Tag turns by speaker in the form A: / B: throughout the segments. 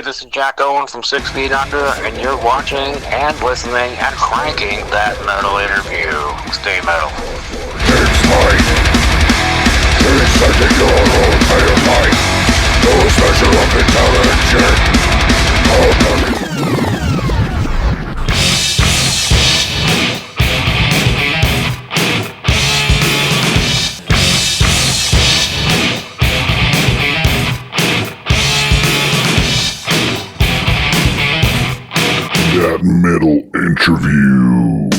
A: this is Jack Owen from 6 Feet Under, and you're watching and listening and cranking that metal interview. Stay metal.
B: It's mine. It's taking your own way of life. No special of intelligence. That metal interview.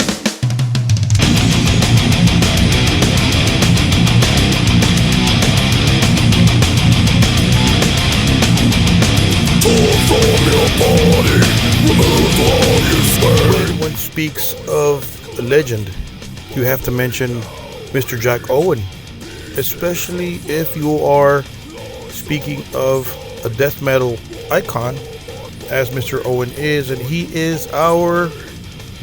C: When one speaks of a legend, you have to mention Mr. Jack Owen, especially if you are speaking of a death metal icon, as Mr. Owen is, and he is our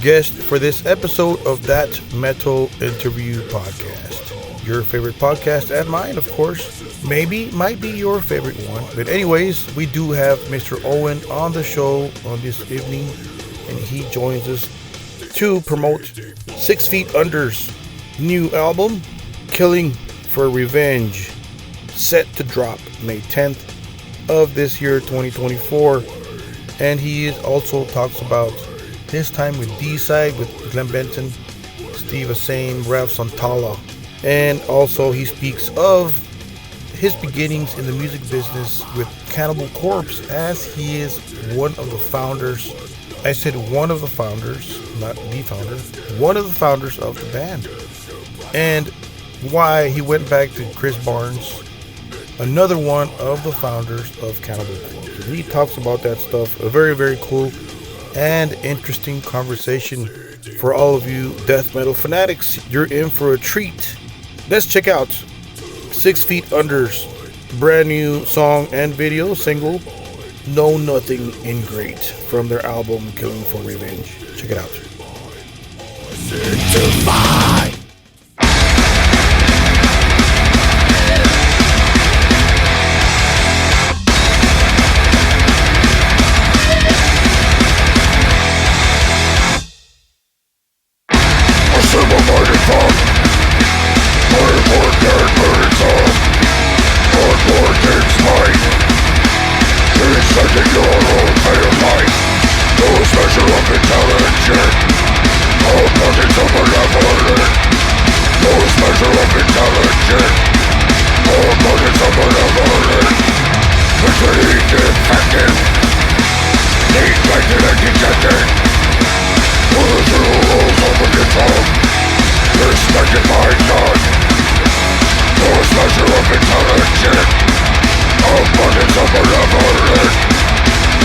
C: guest for this episode of That Metal Interview Podcast. Your favorite podcast, and mine, of course. Might be your favorite one. But anyways, we do have Mr. Owen on the show on this evening, and he joins us to promote 6 Feet Under's new album, Killing for Revenge, set to drop May 10th of this year, 2024. And he also talks about his time with DEICIDE, with Glenn Benton, Steve Asane, Rav Santala. And also he speaks of his beginnings in the music business with Cannibal Corpse, as he is one of the founders. I said one of the founders, not the founder. One of the founders of the band. And why he went back to Chris Barnes, another one of the founders of Cannibal Corpse. He talks about that stuff. A very, very cool and interesting conversation for all of you death metal fanatics. You're in for a treat. Let's check out 6 Feet Under's brand new song and video single, Know Nothing in Great, from their album Killing for Revenge. Check it out.
B: Simple-minded fuck. Murder, dead, murder's up. Hardcore takes might. It's taking your own way of life. No special of intelligence. All buckets of malevolent. No special of intelligence. All buckets of malevolent. Intrigued, infected. Neglected and dejected. Political rules over control. Respected by none. No special of intelligence. Abundance of malevolence.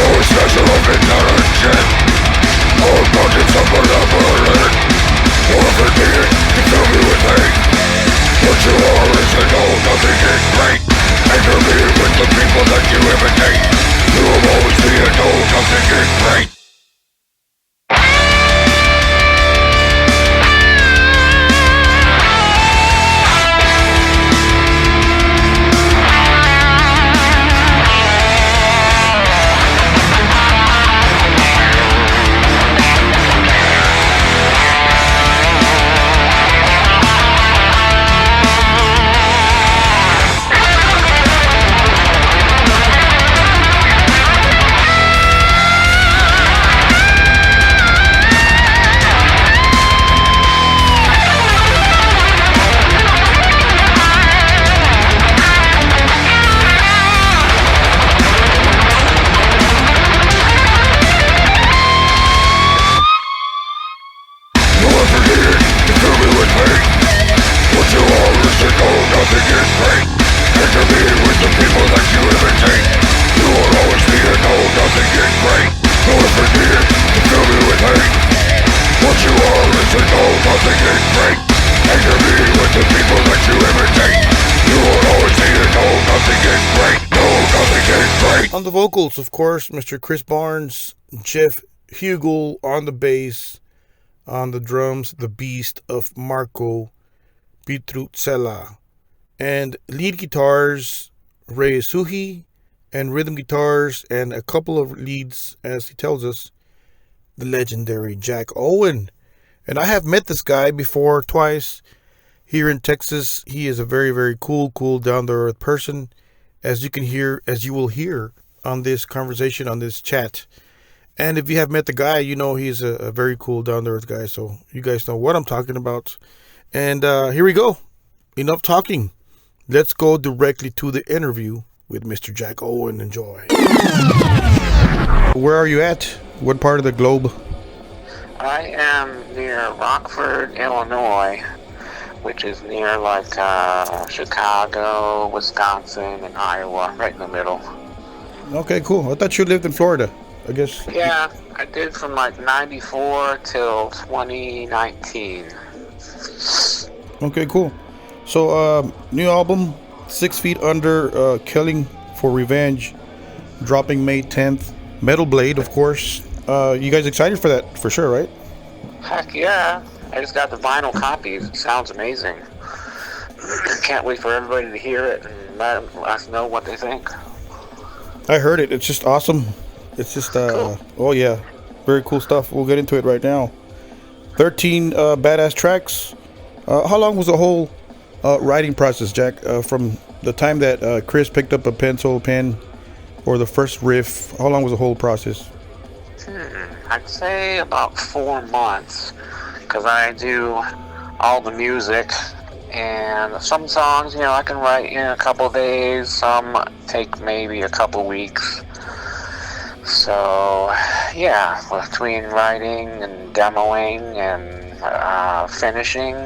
B: No special of intelligence. Abundance of malevolence. Overbeing, you fill me with hate. What you are is a know nothing is great. Anger me with the people that you imitate. You will always be a know nothing is great.
C: On the vocals, of course, Mr. Chris Barnes, Jeff Hugel on the bass, on the drums, the beast of Marco Pietruzzella, and lead guitars, Ray Suhi and rhythm guitars and a couple of leads, as he tells us, the legendary Jack Owen. And I have met this guy before twice here in Texas. He is a very, very cool, down to earth person, as you will hear on this conversation, on this chat. And if you have met the guy, you know he's a very cool, down to earth guy. So you guys know what I'm talking about. And here we go. Enough talking. Let's go directly to the interview with Mr. Jack Owen. Enjoy. Where are you at? What part of the globe?
A: I am near Rockford, Illinois, which is near like Chicago, Wisconsin, and Iowa, right in the middle.
C: Okay, cool. I thought you lived in Florida, I guess.
A: Yeah, I did from like 94 till 2019.
C: Okay, cool. So, new album, 6 Feet Under, Killing for Revenge, dropping May 10th. Metal Blade, of course. You guys excited for that, for sure, right?
A: Heck yeah. I just got the vinyl copies. It sounds amazing. Can't wait for everybody to hear it and let us know what they think.
C: I heard it. It's just awesome. It's just,
A: cool.
C: Oh yeah, very cool stuff. We'll get into it right now. 13 badass tracks. How long was the whole writing process, Jack? From the time that Chris picked up a pencil, pen, or the first riff, how long was the whole process?
A: I'd say about 4 months, because I do all the music, and some songs, I can write in a couple days, some take maybe a couple weeks. So, yeah, between writing and demoing and finishing,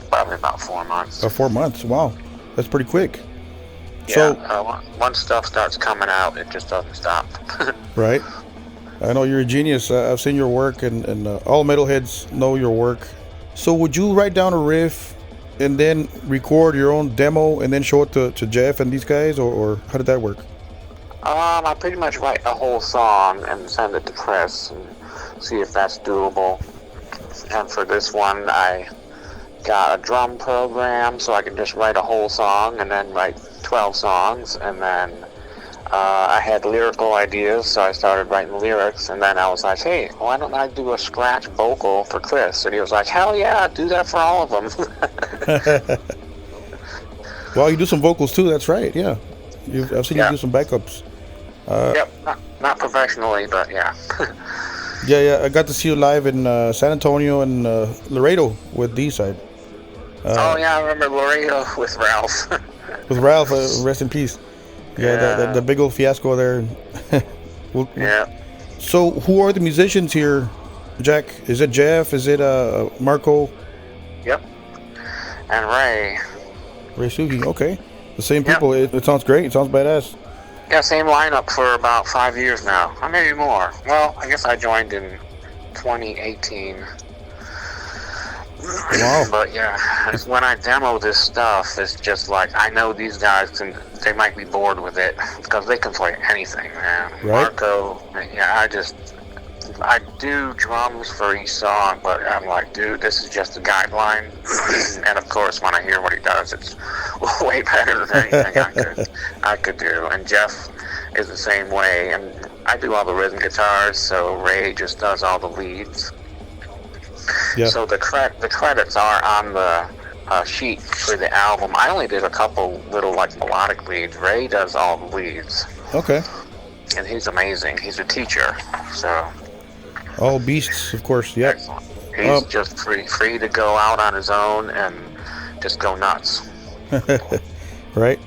A: probably about 4 months.
C: 4 months, wow, that's pretty quick.
A: Yeah,
C: so,
A: once stuff starts coming out, it just doesn't stop.
C: Right. I know you're a genius. I've seen your work, and all metalheads know your work. So would you write down a riff and then record your own demo and then show it to Jeff and these guys, or how did that work?
A: I pretty much write a whole song and send it to Chris and see if that's doable. And for this one, I got a drum program, so I can just write a whole song and then write 12 songs, and then I had lyrical ideas, so I started writing lyrics, and then I was like, hey, why don't I do a scratch vocal for Chris? And he was like, hell yeah, do that for all of them.
C: Well, you do some vocals too, that's right, yeah. I've seen you do some backups.
A: Yep, not professionally, but yeah.
C: Yeah, I got to see you live in San Antonio and Laredo with DEICIDE.
A: Oh yeah, I remember Laredo with Ralph.
C: With Ralph, rest in peace. Yeah, the big old fiasco there.
A: Yeah.
C: So, who are the musicians here, Jack? Is it Jeff? Is it Marco?
A: Yep. And Ray.
C: Ray Sugi, okay. The same people. Yep. It sounds great. It sounds badass.
A: Yeah, same lineup for about 5 years now. Or maybe more. Well, I guess I joined in 2018.
C: Wow.
A: But yeah, when I demo this stuff, it's just like, I know these guys they might be bored with it because they can play anything, man.
C: Right.
A: Marco, yeah, I do drums for each song, but I'm like, dude, this is just a guideline. And of course, when I hear what he does, it's way better than anything I could do. And Jeff is the same way, and I do all the rhythm guitars, so Ray just does all the leads. Yeah. So the credits are on the sheet for the album. I only did a couple little like melodic leads. Ray does all the leads.
C: Okay.
A: And he's amazing. He's a teacher, so.
C: All beasts, of course. Yeah.
A: He's just free to go out on his own and just go nuts.
C: Right.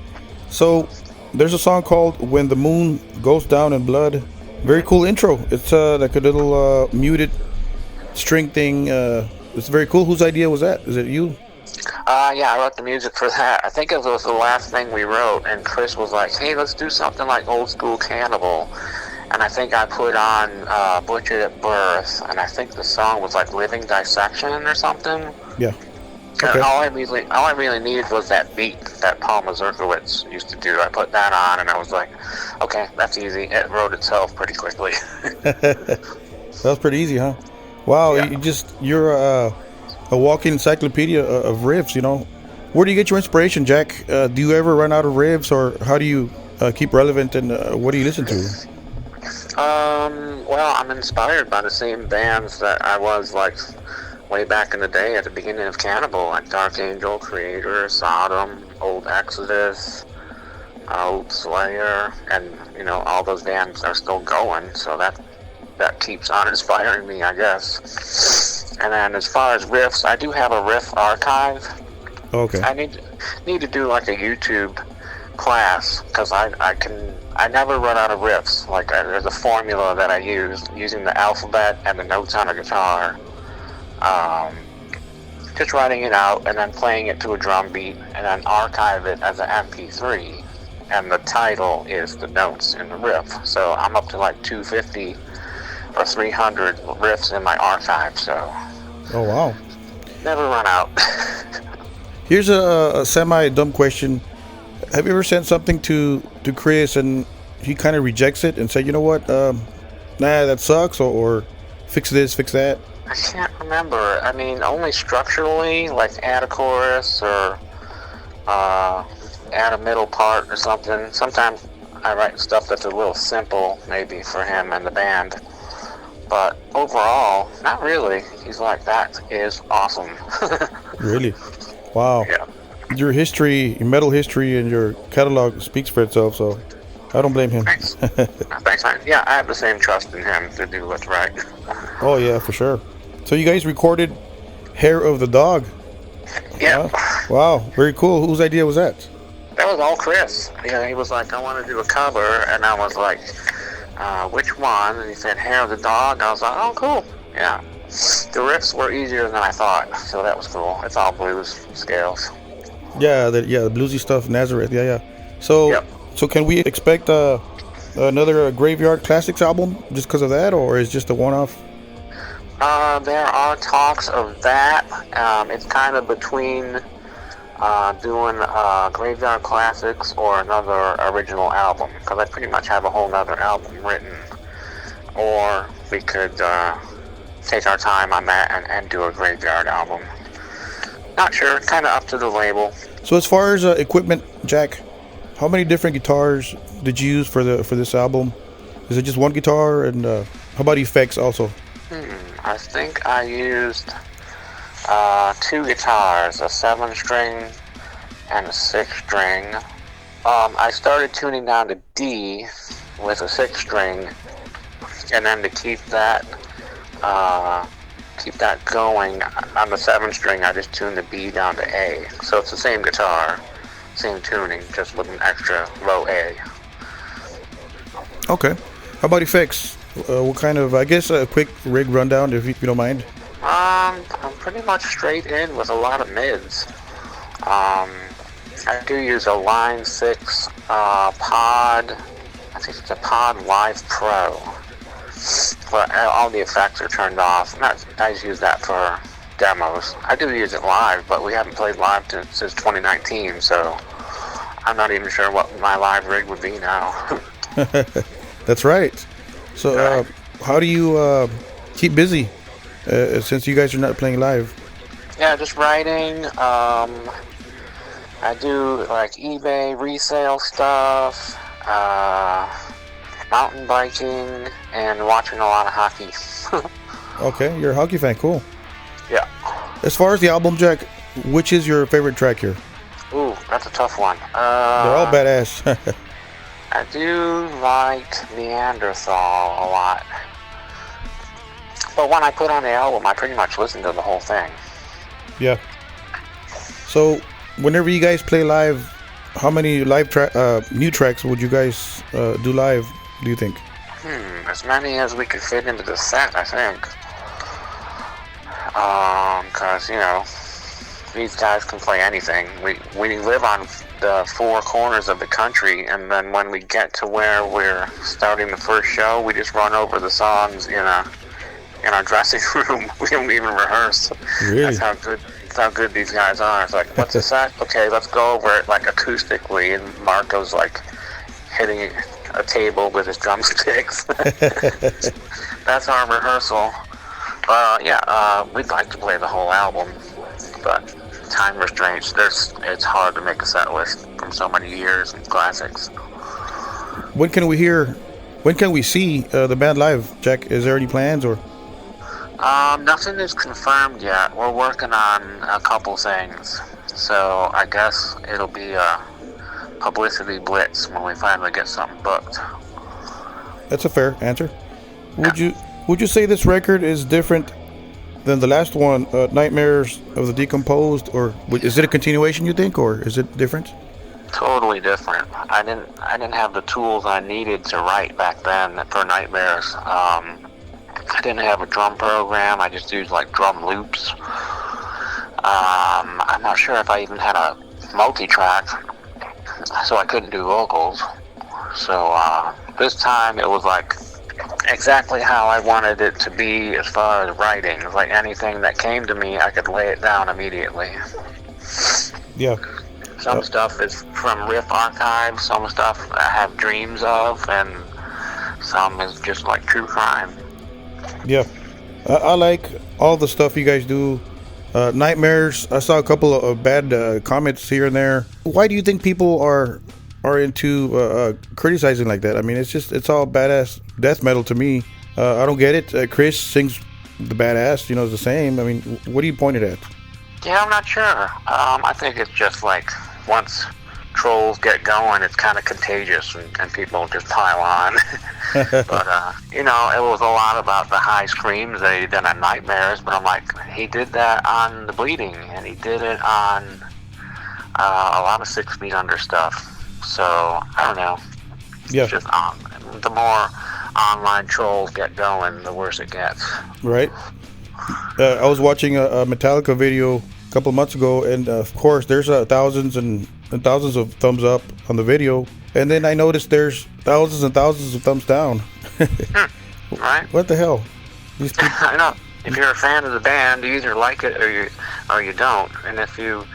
C: So there's a song called "When the Moon Goes Down in Blood." Very cool intro. It's like a little muted string thing. It's very cool. Whose idea was that? Is it you?
A: Yeah, I wrote the music for that. I think it was the last thing we wrote, and Chris was like, hey, let's do something like Old School Cannibal. And I think I put on Butchered at Birth, and I think the song was like Living Dissection or something.
C: Yeah. Okay.
A: All I really needed was that beat that Paul Mazurkowitz used to do. I put that on, and I was like, okay, that's easy. It wrote itself pretty quickly.
C: That was pretty easy, huh? Wow, yeah. You're a walking encyclopedia of riffs, you know. Where do you get your inspiration, Jack? Do you ever run out of riffs, or how do you keep relevant, and what do you listen to?
A: Well, I'm inspired by the same bands that I was like way back in the day at the beginning of Cannibal, like Dark Angel, Creator, Sodom, Old Exodus, Old Slayer, and all those bands are still going, so that keeps on inspiring me, I guess. And then as far as riffs, I do have a riff archive.
C: Okay.
A: I need to do like a YouTube class, because I never run out of riffs. Like there's a formula that I use using the alphabet and the notes on a guitar, just writing it out and then playing it to a drum beat and then archive it as an MP3, and the title is the notes in the riff. So I'm up to like 250 or 300 riffs in my archive, so
C: Oh wow.
A: never run out.
C: Here's a semi-dumb question. Have you ever sent something to Chris and he kind of rejects it and said, you know what, nah, that sucks, or fix this, fix that?
A: I can't remember. I mean, only structurally, like add a chorus or add a middle part or something. Sometimes I write stuff that's a little simple, maybe, for him and the band. But overall, not really. He's like, that is awesome.
C: Really? Wow.
A: Yeah.
C: Your history, your metal history, and your catalog speaks for itself, so I don't blame him.
A: Thanks. Thanks, man. Yeah, I have the same trust in him to do what's right.
C: Oh, yeah, for sure. So you guys recorded Hair of the Dog.
A: Yeah.
C: Wow, very cool. Whose idea was that?
A: That was all Chris. He was like, I want to do a cover, and I was like, which one? And he said, Hair of the Dog. I was like, oh, cool. Yeah. The riffs were easier than I thought, so that was cool. It's all blues scales.
C: Yeah, the bluesy stuff, Nazareth. Yeah. So,
A: Yep.
C: So can we expect another Graveyard Classics album just because of that, or is it just a one-off?
A: There are talks of that. It's kind of between doing Graveyard Classics or another original album, because I pretty much have a whole nother album written. Or we could take our time on that and do a Graveyard album. Not sure, kind of up to the label.
C: So as far as equipment, Jack, how many different guitars did you use for this album? Is it just one guitar? And how about effects also?
A: I think I used 2 guitars, a 7-string and a 6-string. I started tuning down to D with a 6-string, and then to keep that going on the 7-string, I just tuned the B down to A. So it's the same guitar, same tuning, just with an extra low A.
C: Okay. How about effects? What kind of, I guess, a quick rig rundown if you don't mind?
A: I'm pretty much straight in with a lot of mids. I do use a Line 6 Pod. I think it's a Pod Live Pro. But all the effects are turned off. I just use that for demos. I do use it live, but we haven't played live since 2019, so I'm not even sure what my live rig would be now.
C: That's right. So how do you keep busy since you guys are not playing live?
A: Yeah, just writing. I do like eBay resale stuff, mountain biking, and watching a lot of hockey.
C: Okay, you're a hockey fan. Cool.
A: Yeah.
C: As far as the album, Jack, which is your favorite track here?
A: Ooh, that's a tough one.
C: They're all badass.
A: I do like Neanderthal a lot. But when I put on the album, I pretty much listen to the whole thing.
C: Yeah. So, whenever you guys play live, how many new tracks would you guys do live, do you think?
A: As many as we could fit into the set, I think. Because, these guys can play anything. We live on the 4 corners of the country, and then when we get to where we're starting the first show, we just run over the songs in our dressing room. We don't even rehearse.
C: Really?
A: That's how good these guys are. It's like, what's the set? Okay, let's go over it like acoustically, and Marco's like hitting a table with his drumsticks. That's our rehearsal. We'd like to play the whole album, but time restraints. It's hard to make a set list from so many years and classics.
C: When can we see the band live, Jack? Is there any plans or?
A: Nothing is confirmed yet. We're working on a couple things, so I guess it'll be a publicity blitz when we finally get something booked.
C: That's a fair answer. Would you say this record is different than the last one, Nightmares of the Decomposed, or is it a continuation, you think, or is it different?
A: Totally different. I didn't have the tools I needed to write back then for Nightmares. I didn't have a drum program. I just used like drum loops. I'm not sure if I even had a multi-track, so I couldn't do vocals. So this time it was like exactly how I wanted it to be as far as writing. It was like anything that came to me, I could lay it down immediately.
C: Yeah.
A: Some stuff is from riff archives, some stuff I have dreams of, and some is just like true crime.
C: Yeah, I like all the stuff you guys do. Nightmares, I saw a couple of bad comments here and there. Why do you think people are into criticizing like that? I mean, it's all badass death metal to me. I don't get it. Chris sings the badass, it's the same. I mean, what are you pointed at?
A: Yeah, I'm not sure. I think it's just like once trolls get going, it's kind of contagious and people just pile on. But, it was a lot about the high screams that he did on Nightmares, but I'm like, he did that on The Bleeding, and he did it on a lot of 6 Feet Under stuff. So, I don't know.
C: Yeah.
A: It's just the more online trolls get going, the worse it gets.
C: Right. I was watching a Metallica video a couple of months ago, and of course there's thousands and thousands of thumbs up on the video, and then I noticed there's thousands and thousands of thumbs down.
A: Right?
C: What the hell? These people...
A: I know. If you're a fan of the band, you either like it or you don't. And if you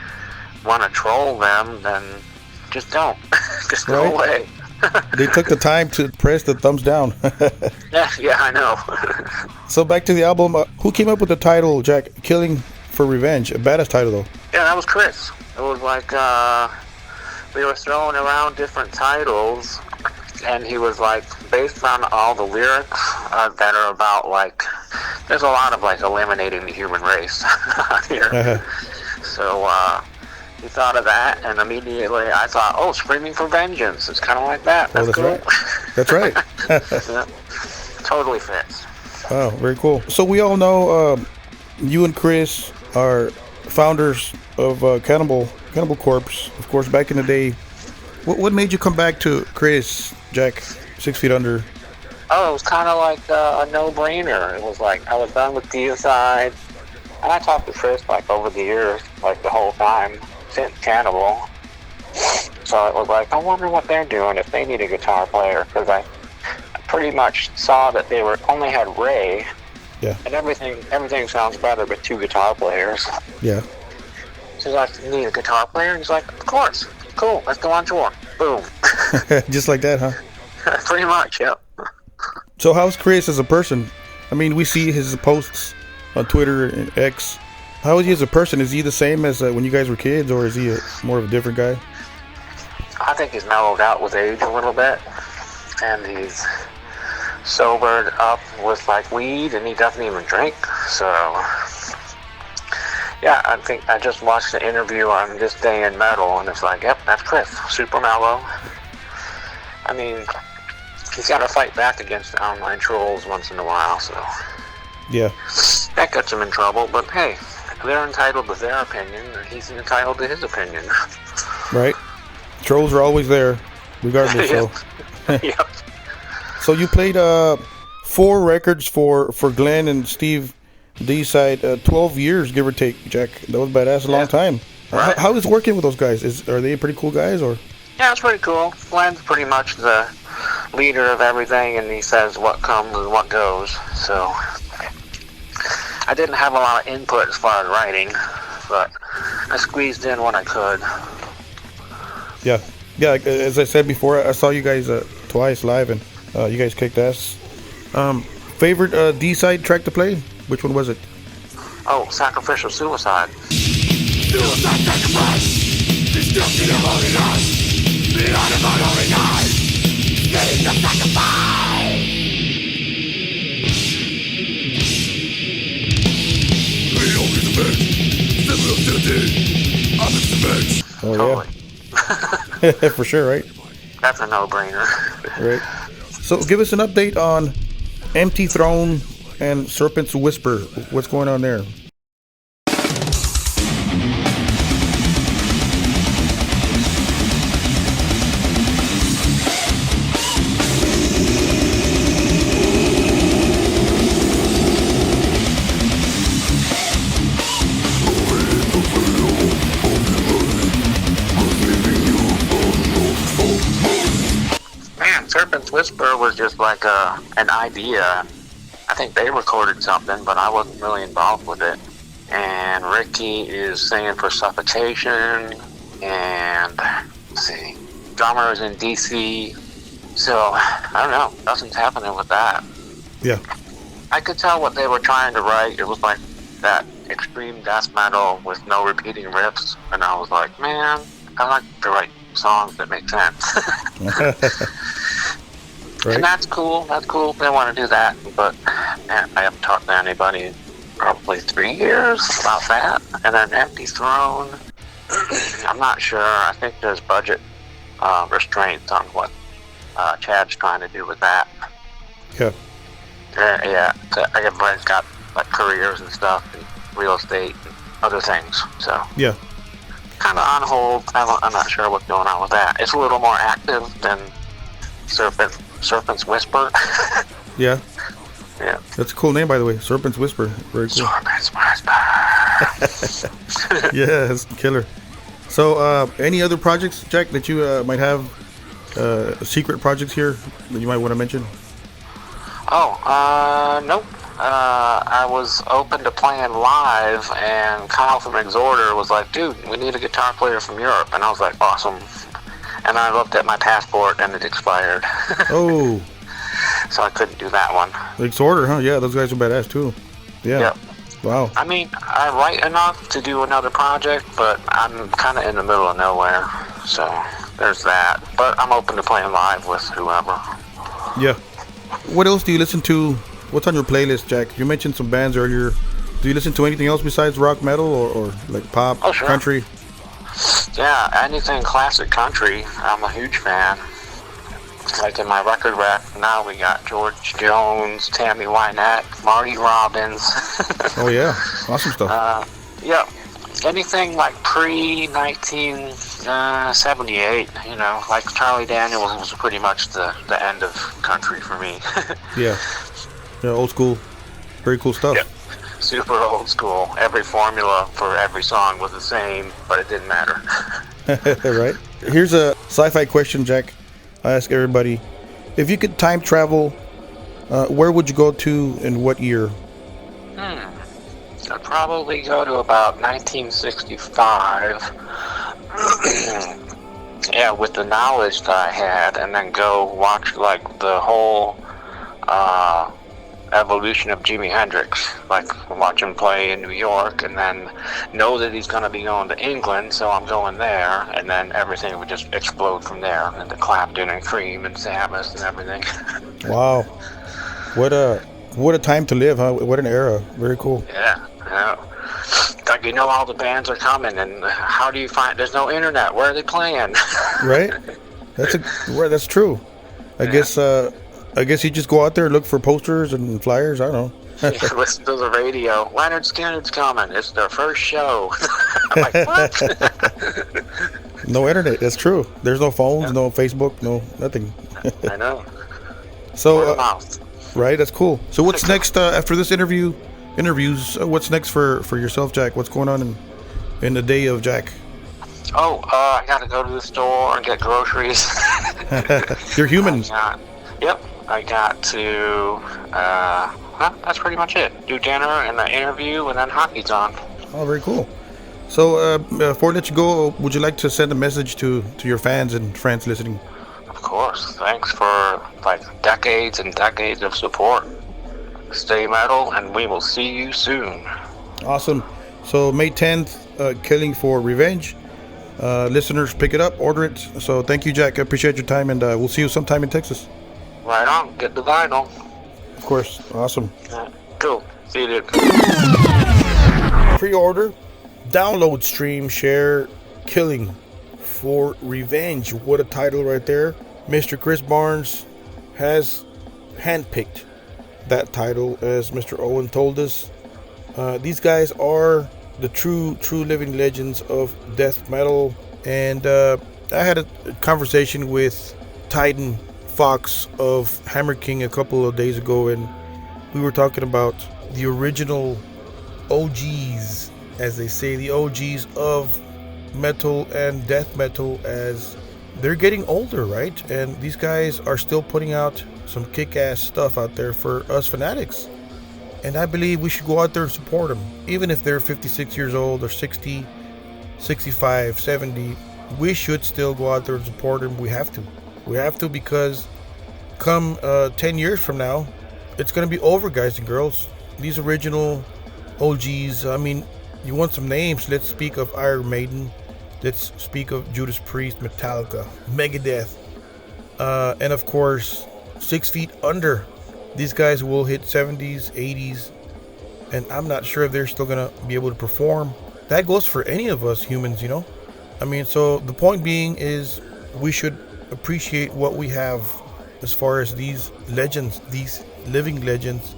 A: want to troll them, then just don't. Just go away.
C: They took the time to press the thumbs down.
A: Yeah, I know.
C: So back to the album. Who came up with the title, Jack? Killing for Revenge. A badass title, though.
A: Yeah, that was Chris. It was like we were throwing around different titles, and he was like, based on all the lyrics that are about like, there's a lot of like eliminating the human race here. So he thought of that, and immediately I thought, oh, Screaming for Vengeance. It's kind of like that. That's cool.
C: Right. That's right.
A: Yeah, totally fits.
C: Oh, very cool. So we all know you and Chris are founders of Cannibal Corpse, of course, back in the day. What made you come back to Chris, Jack, 6 Feet Under?
A: Oh, it was kind of like a no-brainer. It was like I was done with DEICIDE, and I talked to Chris like over the years, like the whole time since Cannibal. So it was like, I wonder what they're doing if they need a guitar player, because I pretty much saw that they only had Ray.
C: Yeah.
A: And everything sounds better with 2 guitar players.
C: Yeah.
A: So he's like, you need a guitar player? And he's like, of course. Cool, let's go on tour. Boom.
C: Just like that, huh?
A: Pretty much, yep.
C: So how's Chris as a person? I mean, we see his posts on Twitter and X. How is he as a person? Is he the same as when you guys were kids, or is he more of a different guy?
A: I think he's mellowed out with age a little bit, and he's sobered up with like weed, and he doesn't even drink. So yeah, I think I just watched the interview on This Day in Metal, and it's like, yep, that's Chris, super mellow. I mean, he's got to fight back against the online trolls once in a while, so
C: yeah,
A: that gets him in trouble. But hey, they're entitled to their opinion, and he's entitled to his opinion.
C: Right. Trolls are always there, regardless.
A: Yep.
C: So.
A: Yep.
C: So you played 4 records for Glenn and Steve DEICIDE, 12 years, give or take, Jack. That was badass, a long time.
A: Right.
C: How is working with those guys? Are they pretty cool guys, or?
A: Yeah, it's pretty cool. Glenn's pretty much the leader of everything, and he says what comes and what goes. So I didn't have a lot of input as far as writing, but I squeezed in what I could.
C: Yeah. As I said before, I saw you guys twice live, and you guys kicked ass. Favorite DEICIDE track to play? Which one was it?
A: Oh, Sacrificial Suicide.
B: Suicide sacrifice, destruction of holy life, the animal holy life.
C: Oh
A: Totally.
C: yeah, for sure, right?
A: That's a no-brainer.
C: Right. So give us an update on Empty Throne and Serpent's Whisper. What's going on there?
A: Man, Serpent's Whisper was just like an idea. I think they recorded something, but I wasn't really involved with it. And Ricky is singing for Suffocation, and let's see, drummer is in DC. So I don't know, nothing's happening with that.
C: Yeah.
A: I could tell what they were trying to write. It was like that extreme death metal with no repeating riffs, and I was like, man, I like to write songs that make sense.
C: Right.
A: And that's cool. That's cool if they want to do that. But man, I haven't talked to anybody in probably 3 years about that. And then Empty Throne, I'm not sure. I think there's budget restraints on what Chad's trying to do with that.
C: Yeah.
A: Yeah, everybody's got like careers and stuff, and real estate and other things. So
C: Yeah.
A: kind of on hold. I'm not sure what's going on with that. It's a little more active than Serpent's Whisper.
C: Yeah.
A: Yeah.
C: That's a cool name, by the way. Serpent's Whisper. Very cool.
A: Serpent's Whisper.
C: Yeah, that's killer. So, any other projects, Jack, that you might have? Secret projects here that you might want to mention?
A: Nope. I was open to playing live, and Kyle from Exhorder was like, dude, we need a guitar player from Europe. And I was like, awesome. And I looked at my passport, and it expired.
C: Oh,
A: So I couldn't do that one.
C: Exhorder, huh? Yeah, those guys are badass, too. Yeah.
A: Yep.
C: Wow.
A: I mean, I write enough to do another project, but I'm kind of in the middle of nowhere. So there's that. But I'm open to playing live with whoever.
C: Yeah. What else do you listen to? What's on your playlist, Jack? You mentioned some bands earlier. Do you listen to anything else besides rock, metal, or like pop,
A: Oh, sure.
C: country?
A: Yeah, anything classic country, I'm a huge fan. Like in my record rack now, we got George Jones, Tammy Wynette, Marty Robbins.
C: Oh, yeah. Awesome stuff.
A: Yeah, anything like pre-1978, you know, like Charlie Daniels was pretty much the end of country for me.
C: Yeah. Yeah, old school. Very cool stuff.
A: Yep. Super old school. Every formula for every song was the same, but it didn't matter.
C: Right. Here's a sci-fi question, Jack. I ask everybody, if you could time travel, where would you go to and what year?
A: I'd probably go to about 1965. Yeah, with the knowledge that I had, and then go watch like the whole evolution of Jimi Hendrix, like watch him play in New York, and then know that he's going to be going to England, so I'm going there, and then everything would just explode from there, and the Clapton and Cream and Sabbath and everything.
C: Wow. What a time to live, huh? What an era. Very cool.
A: Yeah. Like, you know, all the bands are coming, and how do you find? There's no internet. Where are they playing?
C: Right? That's true. I guess you just go out there and look for posters and flyers. I don't know.
A: Listen to the radio. Leonard Skinner's coming. It's their first show. I'm like, what?
C: No internet. That's true. There's no phones, no Facebook, no nothing.
A: I know.
C: So,
A: Mouth.
C: right? That's cool. So, what's next after this interviews? What's next for yourself, Jack? What's going on in the day of Jack?
A: I gotta go to the store and get groceries.
C: You're human.
A: I got to. That's pretty much it. Do dinner and an interview, and then hockey's on.
C: Oh, very cool. So, before I let you go, would you like to send a message to your fans and friends listening?
A: Of course. Thanks for like decades and decades of support. Stay metal, and we will see you soon.
C: Awesome. So May 10th, Killing for Revenge. Listeners, pick it up, order it. So thank you, Jack. I appreciate your time, and we'll see you sometime in Texas.
A: Right on. Get the vinyl.
C: Of course. Awesome.
A: Cool. See you, dude.
C: Pre-order, download, stream, share, Killing for Revenge. What a title right there. Mr. Chris Barnes has handpicked that title, as Mr. Owen told us. These guys are the true living legends of death metal. And I had a conversation with Titan Fox of Hammer King a couple of days ago, and we were talking about the original OGs, as they say, the OGs of metal and death metal, as they're getting older, right? And these guys are still putting out some kick-ass stuff out there for us fanatics. And I believe we should go out there and support them. Even if they're 56 years old or 60, 65, 70, we should still go out there and support them. We have to. We have to, because come 10 years from now, it's going to be over, guys and girls. These original OGs, I mean, you want some names? Let's speak of Iron Maiden. Let's speak of Judas Priest, Metallica, Megadeth, and of course, 6 Feet Under. These guys will hit 70s, 80s, and I'm not sure if they're still going to be able to perform. That goes for any of us humans, you know? I mean, so the point being is we should appreciate what we have as far as these legends, these living legends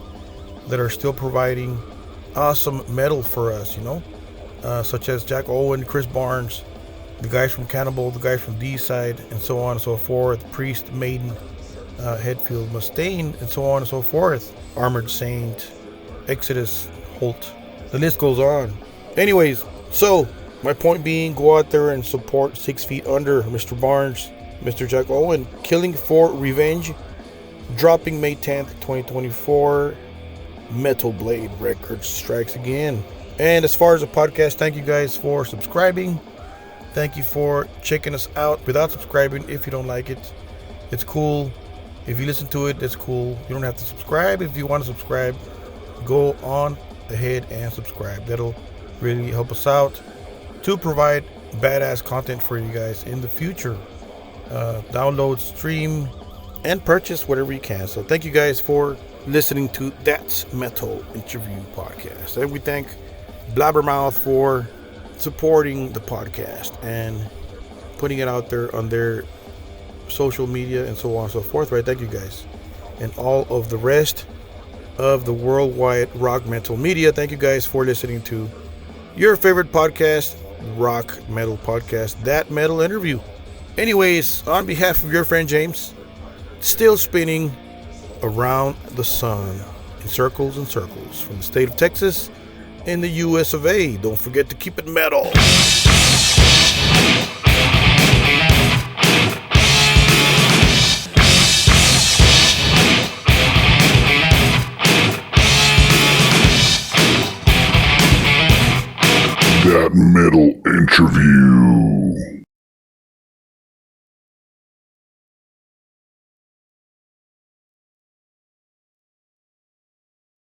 C: that are still providing awesome metal for us, you know? Such as Jack Owen, Chris Barnes, the guys from Cannibal, the guys from DEICIDE, and so on and so forth. Priest, Maiden, Hetfield, Mustaine, and so on and so forth. Armored Saint, Exodus, Holt. The list goes on. Anyways, so my point being, go out there and support 6 Feet Under, Mr. Barnes, Mr. Jack Owen. Killing for Revenge, dropping May 10th, 2024. Metal Blade Records strikes again. And as far as the podcast, thank you guys for subscribing. Thank you for checking us out without subscribing. If you don't like it, it's cool. If you listen to it, that's cool. You don't have to subscribe. If you want to subscribe, go on ahead and subscribe. That'll really help us out to provide badass content for you guys in the future. Download, stream, and purchase whatever you can. So thank you guys for listening to That's Metal Interview Podcast. And we thank Blabbermouth for supporting the podcast and putting it out there on their social media and so on and so forth, right? Thank you guys. And all of the rest of the worldwide rock metal media, thank you guys for listening to your favorite podcast, rock metal podcast, That Metal Interview. Anyways, on behalf of your friend James, still spinning around the sun in circles and circles from the state of Texas in the US of A. Don't forget to keep it metal.
B: That Metal Interview.